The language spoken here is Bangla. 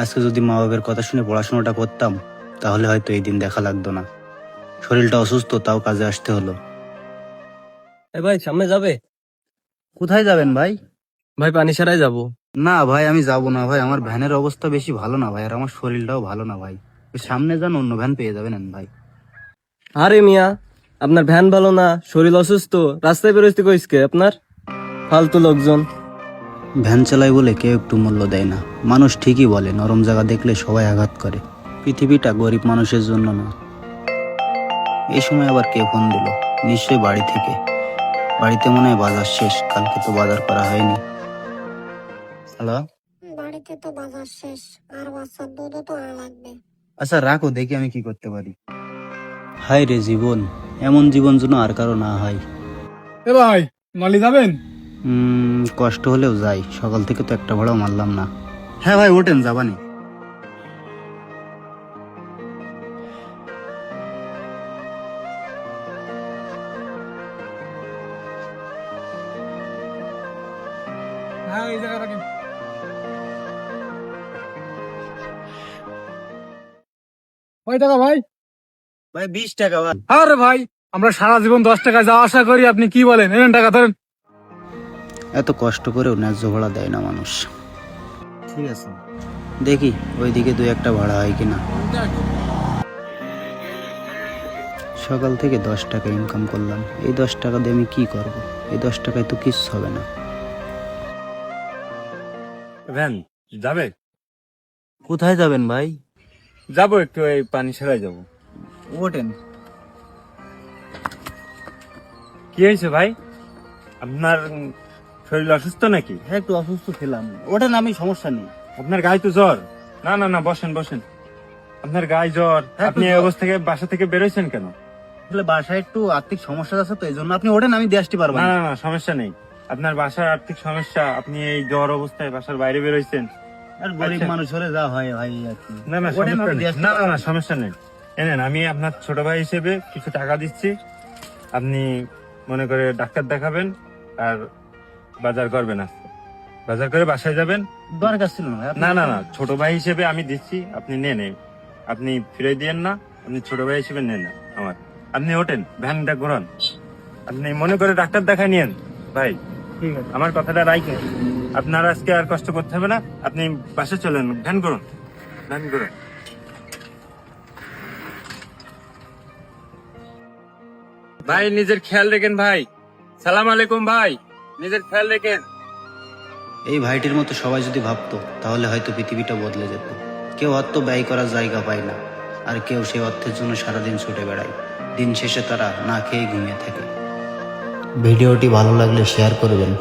আজকে যদি মা বাবার কথা শুনে পড়াশোনাটা করতাম তাহলে হয়তো এই দিন দেখা লাগতো না। শরীরটা অসুস্থ, তাও কাজে আসতে হলো। ভাই সামনে যাবে? কোথায় যাবেন ভাই? ভাই পানি সারাই যাবো। না ভাই, আমি যাবো না ভাই, আমার ভ্যানের অবস্থা বেশি ভালো না ভাই, আর আমার শরীরটাও ভালো না ভাই। সামনে যান, অন্য ভ্যান পেয়ে যাবেন ভাই। আরে মিয়া, আপনার ভ্যান ভালো না, শরীর অসুস্থ, রাস্তায় বেরোতে কইসকে আপনার? ফালতু লোকজন। ভ্যান চালাই বলে কেউ একটু মূল্য দেয় না। মানুষ ঠিকই বলে, নরম জায়গা দেখলে সবাই আঘাত করে। পৃথিবীটা গরিব মানুষের জন্য না। এই সময় আবার কে ফোন দিল? নিশ্চয়ই বাড়ি থেকে। বাড়িতে মনে হয় বাজার শেষ, কালকে তো বাজার করা হয়নি। হ্যালো। বাড়িতে তো বাজার শেষ, আর বাচ্চার দুধও তো আনা লাগবে। আচ্ছা রাখো, দেখি আমি কি করতে পারি। হায় রে জীবন, এমন জীবন যেন আর কারো না হয়। এ ভাই, নলি যাবেন? কষ্ট হলেও যাই, সকাল থেকে তো একটা ভাড়াও মারলাম না। হ্যাঁ ভাই, ওঠেন, যাবানি। হ্যাঁ, এই জায়গা রাখেন। কয় টাকা ভাই? ভাই 20 টাকা ভাই। আরে ভাই, আমরা সারা জীবন 10 টাকায় যাওয়া আসা করি, আপনি কি বলেন? এনেন টাকা ধরেন। এত কষ্ট করেও ন্যায্য ভাড়া দেয় না মানুষ। ঠিক আছে, দেখি ওইদিকে 2-1টা ভাড়া হয় কিনা। সকাল থেকে 10 টাকা ইনকাম করলাম, এই 10 টাকা দিয়ে আমি কি করব? এই 10 টাকায় তো কিচ্ছু হবে না। ভ্যান যাবে? কোথায় যাবেন ভাই? যাবো একটু, এই পানি সেরাই যাবো। ওঠেন। কি হয়েছে ভাই? আপনার শরীর অসুস্থ নাকি? হ্যাঁ, একটু অসুস্থ ছিলাম। ওঠেন, আমি সমস্যা নেই। আপনার গায়ে তো জ্বর। না না না, বসেন বসেন। আপনার গায়ে জ্বর, হ্যাঁ, আপনি একটু এই জ্বর। অবস্থা থেকে বাসা থেকে বেরোইছেন কেন? আসলে বাসায় একটু আর্থিক সমস্যা আছে, তো এই জন্য। আপনি ওঠেন, আমি দিয়ে আসতে পারবো না না। না না, সমস্যা নেই। আপনার বাসার আর্থিক সমস্যা, আপনি এই জ্বর অবস্থায় বাসার বাইরে বেরোইছেন। আর গরিব আচ্ছা। মানুষ হলে যা হয় ভাই আর কি। না না, ওঠেন, সমস্যা আমি নেই। দিয়ে আসতে না না পারবো না, সমস্যা নেই। এনেন, আমি আপনার ছোট ভাই হিসেবে কিছু টাকা দিচ্ছি। আপনি মনে করে ডাক্তার দেখাবেন আর বাজার করবেন। আজকে বাজার করে বাসায় যাবেন। দরকার ছিল না ভাই। না না না, ছোট ভাই হিসেবে আমি দিচ্ছি, আপনি নেন। আপনি ফিরে দিয়েন না, আপনি ছোট ভাই হিসেবে নেন আমার। আপনি ওঠেন, ভ্যানটা ঘোরান। আপনি মনে করে ডাক্তার দেখায় নিয়েন ভাই। ঠিক আছে। আমার কথাটা রাখেন। আপনার আজকে আর কষ্ট করতে হবে না, আপনি বাসে চলেন, ভ্যান করুন, ভ্যান করুন। ভাই নিজের খেয়াল রেখেন ভাই। সালাম আলাইকুম ভাই, নিজের খেয়াল রেখেন। এই ভাইটির মতো সবাই যদি ভাবতো তাহলে হয়তো পৃথিবীটা বদলে যেত। কেউ অর্থ ব্যয় করার জায়গা পায় না, আর কেউ সেই অর্থের জন্য সারাদিন ছুটে বেড়ায়। দিন শেষে তারা না খেয়ে ঘুমিয়ে থাকে। ভিডিওটি ভালো লাগলে শেয়ার করবেন।